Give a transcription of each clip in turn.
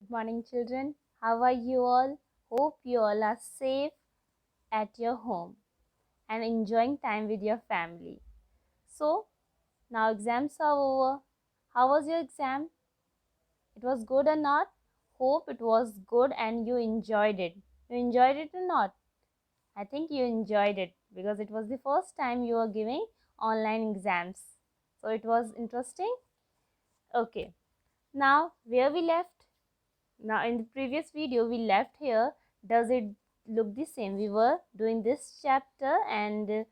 Good morning, children. How are you all? Hope you all are safe at your home and enjoying time with your family. So, now exams are over. How was your exam? It was good or not? Hope it was good and you enjoyed it. You enjoyed it or not? I think you enjoyed it because it was the first time you were giving online exams. So, it was interesting. Okay. Now, where we left? Now in the previous video we left here. Does it look the same? We were doing this chapter and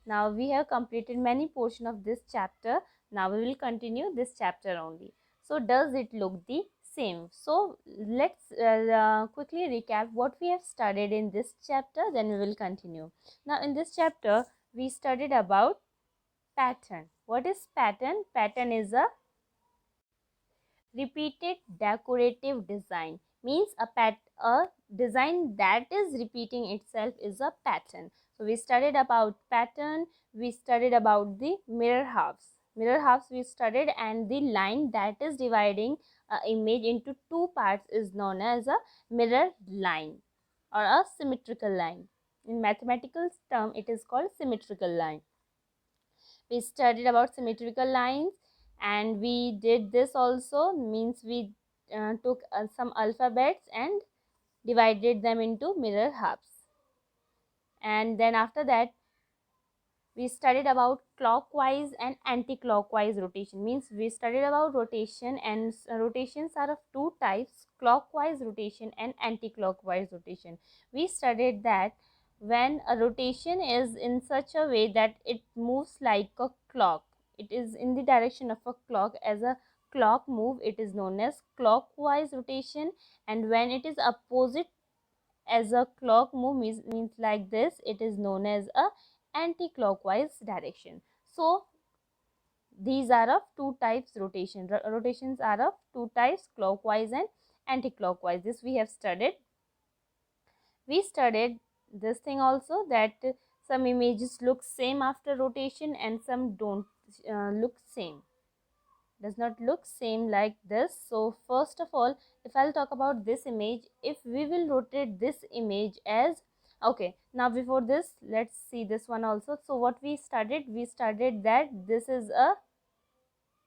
now we have completed many portion of this chapter. Now we will continue this chapter only. So does it look the same? So let's quickly recap what we have studied in this chapter, then we will continue. Now in this chapter we studied about pattern. What is pattern? Pattern is a repeated decorative design, means a design that is repeating itself is a pattern. So we studied about pattern, we studied about the mirror halves we studied, and the line that is dividing a image into two parts is known as a mirror line or a symmetrical line. In mathematical term it is called symmetrical line. We studied about symmetrical lines, and we did this also, means we took some alphabets and divided them into mirror halves. And then after that we studied about clockwise and anti-clockwise rotation, means we studied about rotation, and rotations are of two types, clockwise rotation and anti-clockwise rotation. We studied that when a rotation is in such a way that it moves like a clock, it is in the direction of a clock, as a clock move, it is known as clockwise rotation. And when it is opposite as a clock move, means like this, it is known as a anti-clockwise direction. So these are of two types rotation. Rotations are of two types, clockwise and anti-clockwise. This we have studied. We studied this thing also, that some images look same after rotation and some don't look same, does not look same like this. So first of all, if I'll talk about this image, if we will rotate this image as, okay, now before this let's see this one also. So what we studied that this is a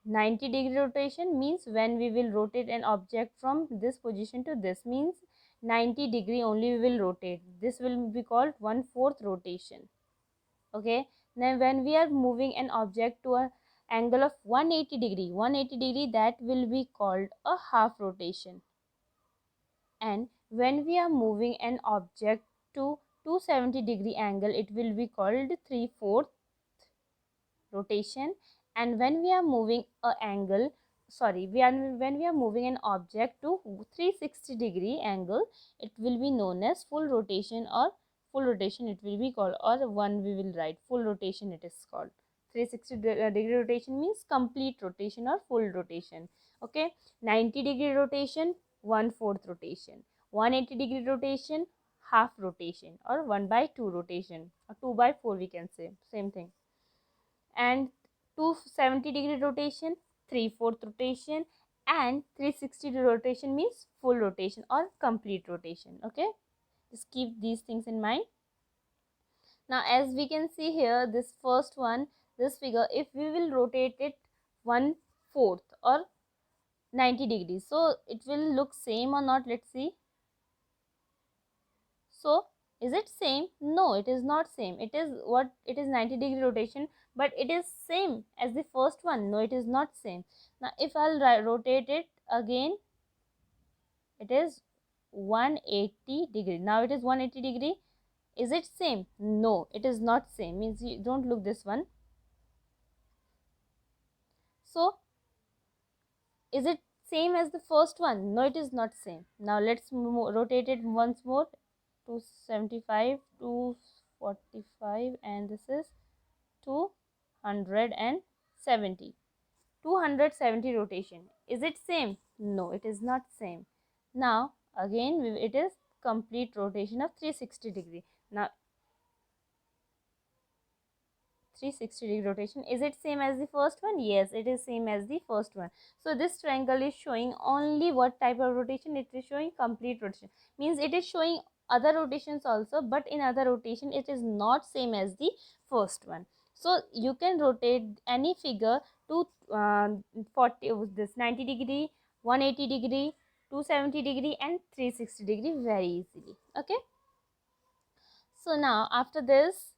90-degree rotation, means when we will rotate an object from this position to this, means 90-degree only we will rotate. This will be called 1/4 rotation. Okay, then when we are moving an object to a angle of 180 degree, that will be called a half rotation. And when we are moving an object to 270-degree angle, it will be called 3/4 rotation. And when we are moving a angle, when we are moving an object to 360-degree angle, it will be known as full rotation, or full rotation it will be called, or one we will write full rotation it is called. 360-degree rotation means complete rotation or full rotation. Okay, 90-degree rotation 1/4 rotation, 180-degree rotation half rotation, or 1/2 rotation, or 2/4 we can say, same thing. And 270-degree rotation 3/4 rotation, and 360-degree rotation means full rotation or complete rotation. Okay, just keep these things in mind. Now as we can see here, this first one, this figure, if we will rotate it 1/4 or 90 degrees, so it will look same or not, let's see. So is it same? No, it is not same. It is what? It is 90-degree rotation, but it is same as the first one. No, it is not same. Now if I'll rotate it again, it is 180-degree. Now it is 180-degree. Is it same? No, it is not same. Means you don't look this one. So is it same as the first one? No, it is not same. Now let's rotate it once more. 275, 245, and this is 270. 270 rotation. Is it same? No, it is not same. Now again it is complete rotation of 360 degree. Now 360-degree rotation. Is it same as the first one? Yes, it is same as the first one. So this triangle is showing only what type of rotation? It is showing complete rotation. Means it is showing other rotations also, but in other rotation it is not same as the first one. So you can rotate any figure to 40 this 90-degree, 180-degree, 270-degree and 360-degree very easily. Okay. So now after this,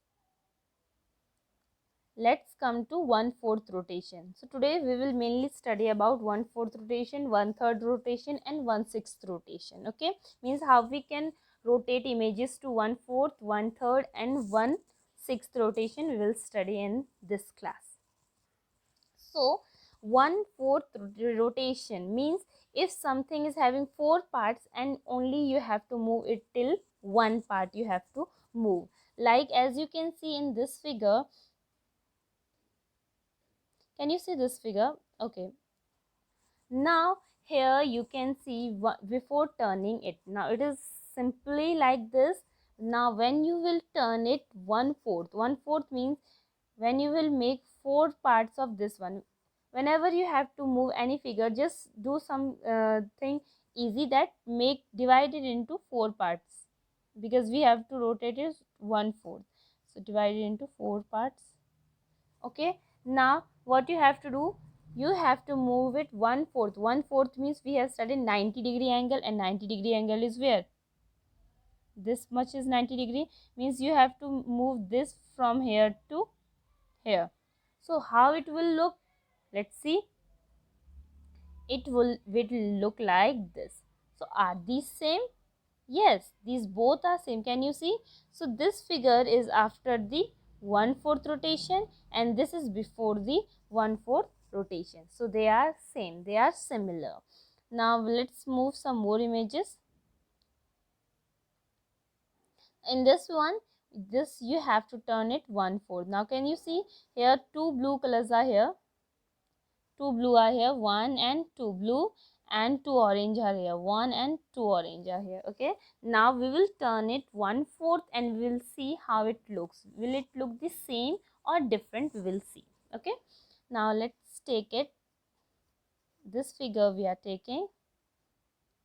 let's come to 1/4 rotation. So today we will mainly study about 1/4 rotation, 1/3 rotation and 1/6 rotation. Okay, means how we can rotate images to 1/4, 1/3 and 1/6 rotation we will study in this class. So 1/4 rotation means if something is having 4 parts and only you have to move it till one part you have to move. Like as you can see in this figure, can you see this figure? Okay. Now here you can see before turning it. Now it is simply like this. Now when you will turn it 1/4, 1/4 means when you will make 4 parts of this one. Whenever you have to move any figure, just do some thing easy, that make divide it into 4 parts, because we have to rotate it 1/4. So divide it into 4 parts. Okay, now what you have to do, you have to move it 1/4. 1/4 means we have studied 90-degree angle, and 90-degree angle is where this much is 90-degree, means you have to move this from here to here. So how it will look, let's see. It will look like this. So are these same? Yes, these both are same. Can you see? So this figure is after the 1/4 rotation and this is before the 1/4 rotation. So they are same, they are similar. Now let's move some more images. In this one, this you have to turn it 1/4. Now can you see here two blue colors are here, two blue are here, one and two blue, and two orange are here, one and two orange are here. Okay, now we will turn it 1/4 and we will see how it looks. Will it look the same or different? We will see. Okay, now let's take it, this figure we are taking,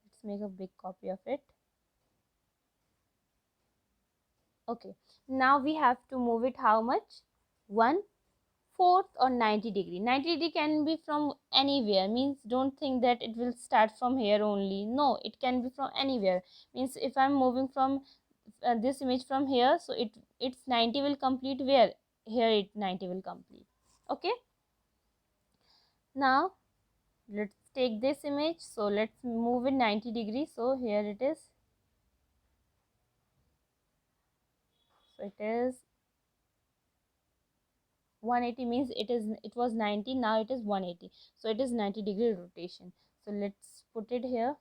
let's make a big copy of it. Okay, now we have to move it how much? 1/4 or 90-degree. 90-degree can be from anywhere, means don't think that it will start from here only. No, it can be from anywhere. Means if I'm moving from this image from here, so it's 90 will complete where? Here it 90 will complete. Okay, now let's take this image, so let's move it 90-degree. So here it is, so it is 180, means it was 90, now it is 180, so it is 90-degree rotation. So let's put it here.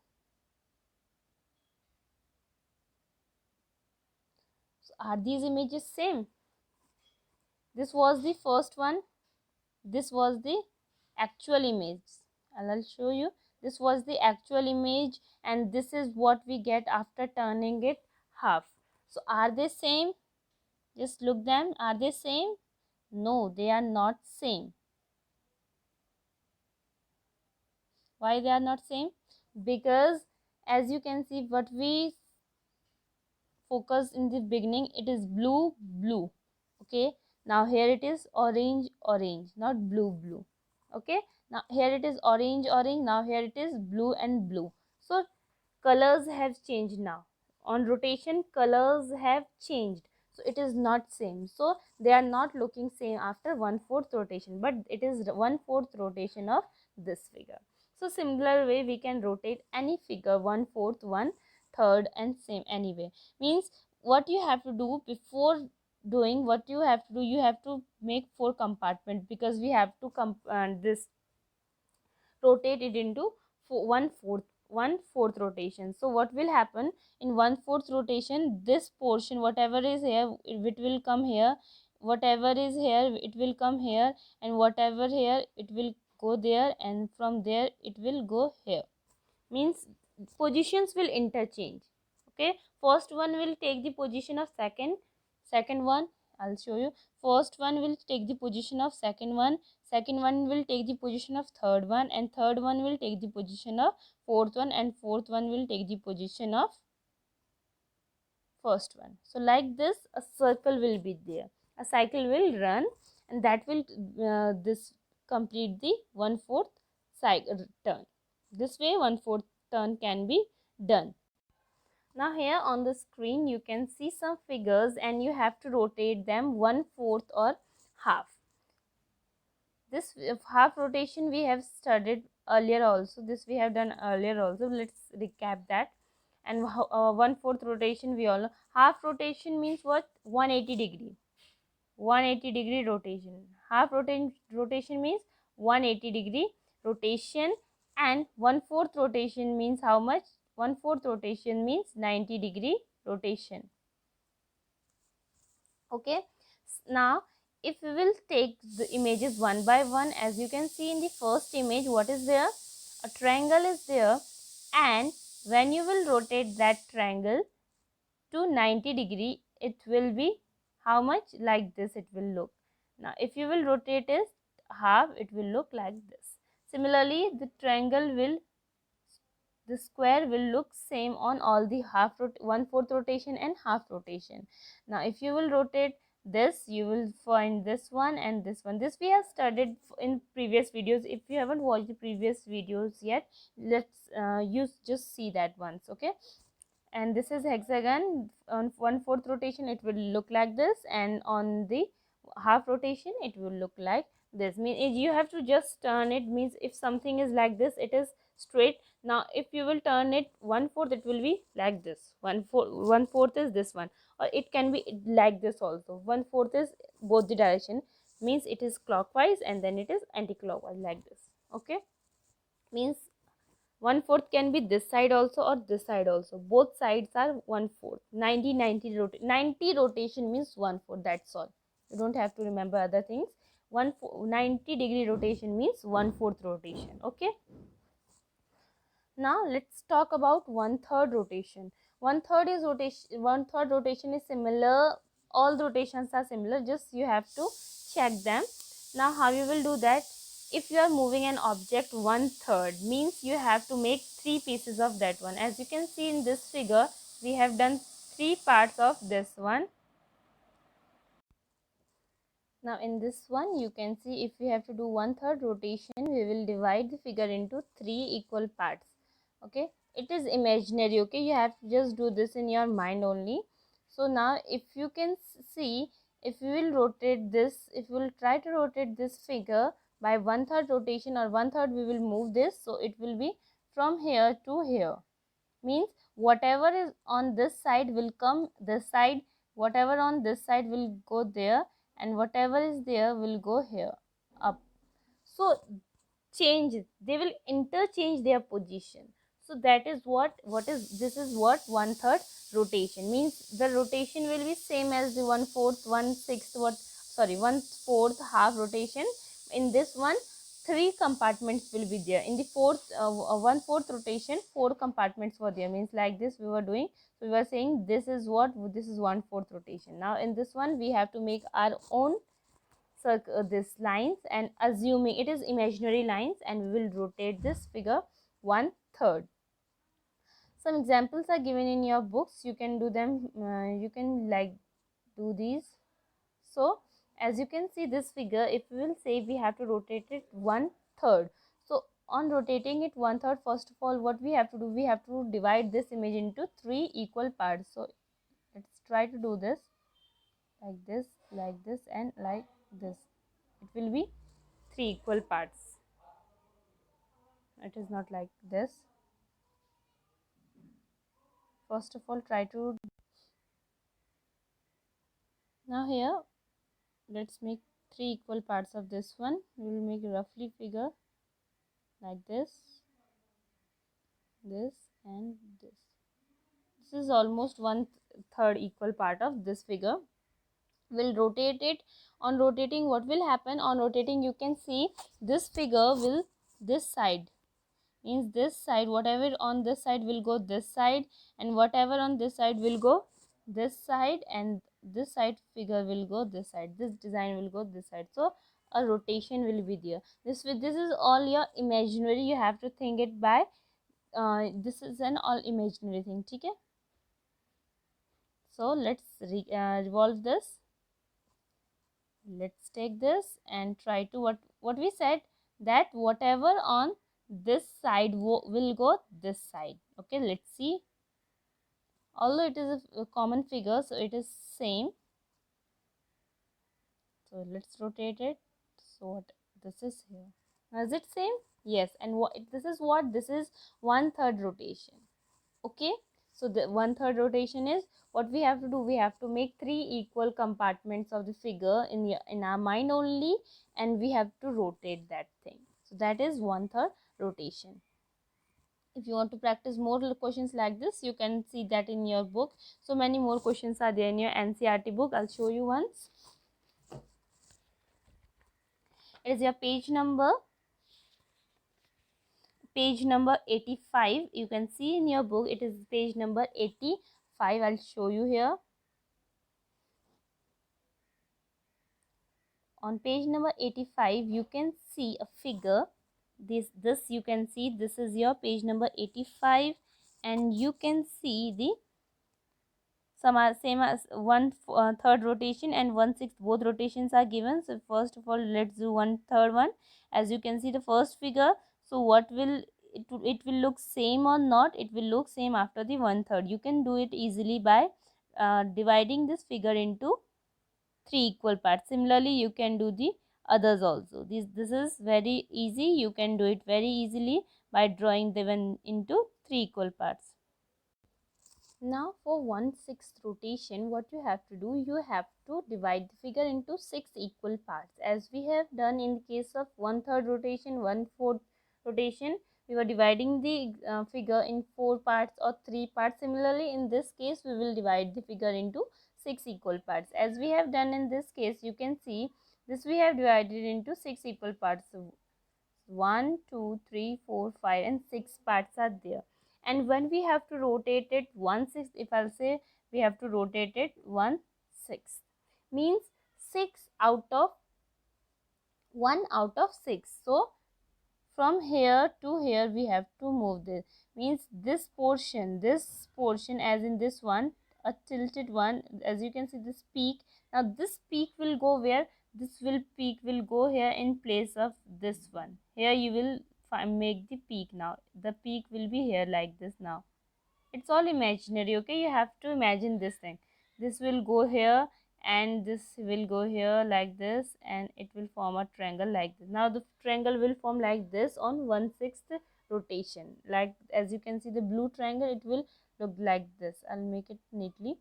So are these images same? This was the first one, this was the actual image. I'll show you. This was the actual image and this is what we get after turning it half. So are they same? Just look them, are they same? No, they are not same. Why they are not same? Because as you can see, what we focus in the beginning, it is blue blue. Okay, now here it is orange orange, not blue blue. Okay, now here it is orange orange, now here it is blue and blue. So colors have changed. Now on rotation colors have changed, so it is not same. So they are not looking same after 1/4 rotation, but it is 1/4 rotation of this figure. So similar way we can rotate any figure 1/4, 1/3 and same anyway. Means what you have to do before doing, what you have to do, you have to make 4 compartments, because we have to this rotate it into 1/4 rotation. So what will happen in 1/4 rotation, this portion whatever is here it will come here, whatever is here it will come here, and whatever here it will go there, and from there it will go here. Means positions will interchange. Okay, first one will take the position of second one, I'll show you. First one will take the position of second one will take the position of third one, and third one will take the position of fourth one, and fourth one will take the position of first one. So like this a circle will be there, a cycle will run, and that will this complete the 1/4 cycle turn. This way 1/4 turn can be done. Now here on the screen you can see some figures and you have to rotate them 1/4 or half. This half rotation we have studied earlier also, this we have done earlier also. Let's recap that. And 1/4 rotation we all know. Half rotation means what? 180 degree. 180 degree rotation. Half rotation means 180 degree rotation, and 1/4 rotation means how much? 1/4 rotation means 90 degree rotation. Okay, now if we will take the images one by one, as you can see in the first image, what is there? A triangle is there, and when you will rotate that triangle to 90 degree, it will be how much? Like this it will look. Now if you will rotate it half, it will look like this. Similarly, the triangle will, the square will look same on all the 1/4 rotation and half rotation. Now if you will rotate this, you will find this one and this one. This we have studied in previous videos. If you haven't watched the previous videos yet, let's you just see that once. Okay, and this is hexagon. On 1/4 rotation it will look like this, and on the half rotation it will look like this. Means you have to just turn it. Means if something is like this, it is straight. Now if you will turn it 1/4, it will be like this. 1/4 is this one, or it can be like this also. 1/4 is both the direction, means it is clockwise, and then it is anti-clockwise like this. Okay, means 1/4 can be this side also or this side also. Both sides are 1/4. 90 rotation means 1/4. That's all. You don't have to remember other things. 90 degree rotation means 1/4 rotation. Okay. Now let's talk about 1/3 rotation. 1/3 is rotation. 1/3 rotation is similar. All the rotations are similar. Just you have to check them. Now how you will do that? If you are moving an object 1/3, means you have to make 3 pieces of that one. As you can see in this figure, we have done 3 parts of this one. Now in this one you can see, if we have to do 1/3 rotation, we will divide the figure into 3 equal parts. Okay, it is imaginary. Okay, you have to just do this in your mind only. So now if you can see, if you will rotate this, if you will try to rotate this figure by 1/3 rotation, or 1/3 we will move this, so it will be from here to here. Means whatever is on this side will come this side, whatever on this side will go there, and whatever is there will go here up. So change, they will interchange their position. So that is what is this is what 1/3 rotation means. The rotation will be same as the 1/4, 1/6, 1/4 half rotation. In this one, 3 compartments will be there. In the 1/4 rotation, 4 compartments were there. Means like this we were doing. So we were saying this is 1/4 rotation. Now in this one we have to make our own circle, this lines, and assuming it is imaginary lines, and we will rotate this figure 1/3. Some examples are given in your books. You can do them. You can like do these. So as you can see this figure, if we will say we have to rotate it 1/3. So on rotating it 1/3, first of all what we have to do, we have to divide this image into 3 equal parts. So let's try to do this like this, and like this. It will be 3 equal parts. It is not like this. First of all, try to. Now here let's make 3 equal parts of this one. We will make a roughly figure like this, and this. This is almost 1/3 equal part of this figure. We'll rotate it. On rotating, what will happen? On rotating, you can see this figure will, this side, means this side, whatever on this side will go this side, and whatever on this side will go this side, and this side figure will go this side, this design will go this side, so a rotation will be there. This is all your imaginary, you have to think it by this is an all imaginary thing. Okay, so let's revolve this. Let's take this and try to what we said, that whatever on this side will go this side. Okay, let's see. Although it is a common figure, so it is same. So let's rotate it. So what this is here, is it same? Yes. And what this is, what this is, 1/3 rotation. Okay, so the 1/3 rotation is what we have to do. We have to make 3 equal compartments of the figure in our mind only, and we have to rotate that thing. So that is 1/3 rotation. If you want to practice more questions like this, you can see that in your book. So many more questions are there in your NCERT book. I'll show you once. It is your page number 85. You can see in your book, it is page number 85. I'll show you here. On page number 85, you can see a figure. This you can see, this is your page number 85, and you can see the same as 1/3 rotation and 1/6 both rotations are given. So first of all, let's do 1/3 one. As you can see the first figure, so what will it will look same or not? It will look same after the 1/3. You can do it easily by dividing this figure into 3 equal parts. Similarly, you can do the others also. This is very easy. You can do it very easily by drawing them into 3 equal parts. Now for 1/6 rotation, what you have to do, you have to divide the figure into 6 equal parts, as we have done in the case of 1/3 rotation, 1/4 rotation. We were dividing the figure in 4 parts or 3 parts. Similarly, in this case, we will divide the figure into 6 equal parts. As we have done in this case, you can see this we have divided into 6 equal parts. So 1, 2, 3, 4, 5, and 6 parts are there. And when we have to rotate it 1/6, if I'll say we have to rotate it 1/6, means 6 out of 1 out of 6. So from here to here we have to move this, means this portion as in this one, a tilted one, as you can see this peak. Now this peak will go where? Peak will go here in place of this one. Here you will make the peak. Now the peak will be here like this. Now it's all imaginary. Okay, you have to imagine this thing. This will go here and this will go here like this, and it will form a triangle like this. Now the triangle will form like this on 1/6 rotation. Like as you can see the blue triangle, it will look like this. I'll make it neatly.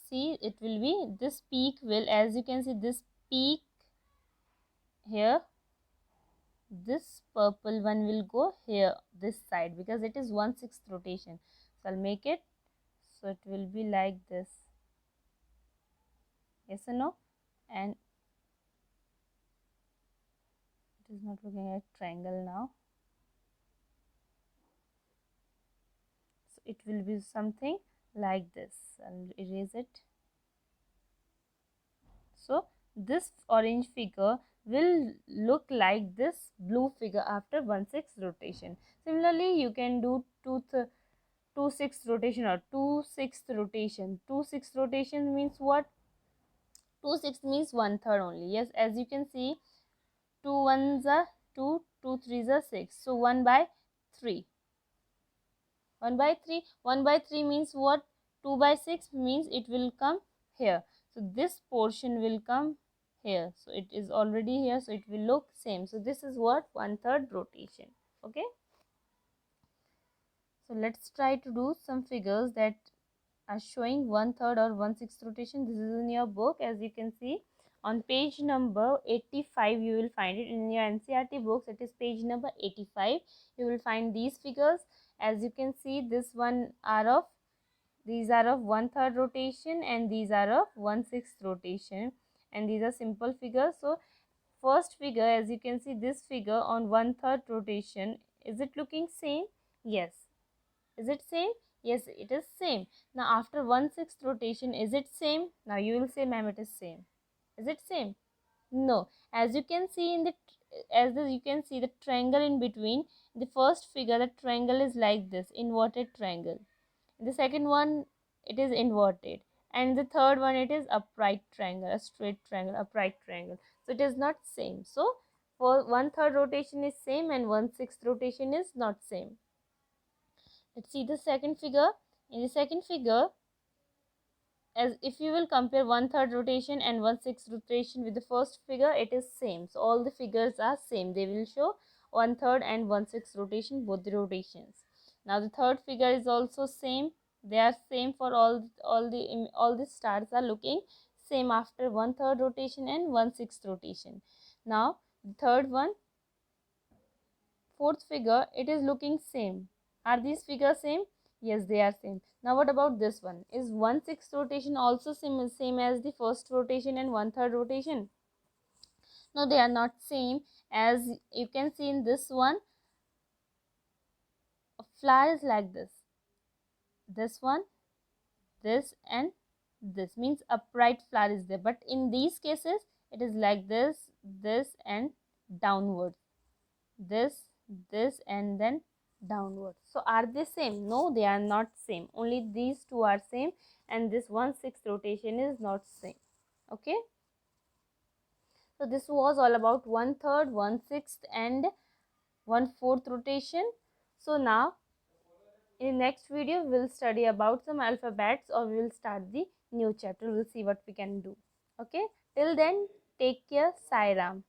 See, it will be this peak will, as you can see this peak here, this purple one will go here this side, because it is 1/6 rotation. So I'll make it so it will be like this. Yes or no? And it is not looking like triangle now. So it will be something like this. I'll erase it. So this orange figure will look like this blue figure after 1/6 rotation. Similarly, you can do 2/6 rotation or 2/6 rotation. 2/6 rotation means what? 2/6 means 1/3 only. Yes, as you can see, 2 ones are 2, 2 threes are 6. So 1/3. 1/3. 1/3 means what? 2/6 means it will come here. So this portion will come here. So it is already here. So it will look same. So this is what? 1/3 rotation. Okay. So let's try to do some figures that are showing 1/3 or 1/6 rotation. This is in your book. As you can see on page number 85, you will find it in your NCERT books. It is page number 85. You will find these figures. As you can see, these are of 1/3 rotation, and these are of 1/6 rotation, and these are simple figures. So first figure, as you can see this figure on 1/3 rotation, is it looking same? Yes. Is it same? Yes, it is same. Now after 1/6 rotation, is it same? Now you will say, ma'am, it is same. Is it same? No. As you can see in the you can see the triangle in between. In the first figure, the triangle is like this, inverted triangle. In the second one, it is inverted, and the third one, it is upright triangle, a straight triangle, upright triangle. So it is not same. So for 1/3 rotation is same and 1/6 rotation is not same. Let's see the second figure. In the second figure, as if you will compare 1/3 rotation and 1/6 rotation with the first figure, it is same. So all the figures are same. They will show 1/3 and 1/6 rotation, both the rotations. Now the third figure is also same. They are same for all the stars are looking same after 1/3 rotation and 1/6 rotation. Now the third one, fourth figure, it is looking same. Are these figures same? Yes, they are same. Now what about this one? Is 1/6 rotation also same as the first rotation and 1/3 rotation? No, they are not same. As you can see in this one, a flower is like this one, this, and this means upright flower is there, but in these cases it is like this and downward, this and then downward. So are they same? No, they are not same. Only these two are same, and this 1/6 rotation is not same. Okay, so this was all about 1/3, 1/6 and 1/4 rotation. So now in the next video we'll study about some alphabets, or we will start the new chapter. We'll see what we can do. Okay, till then, take care. Sai Ram.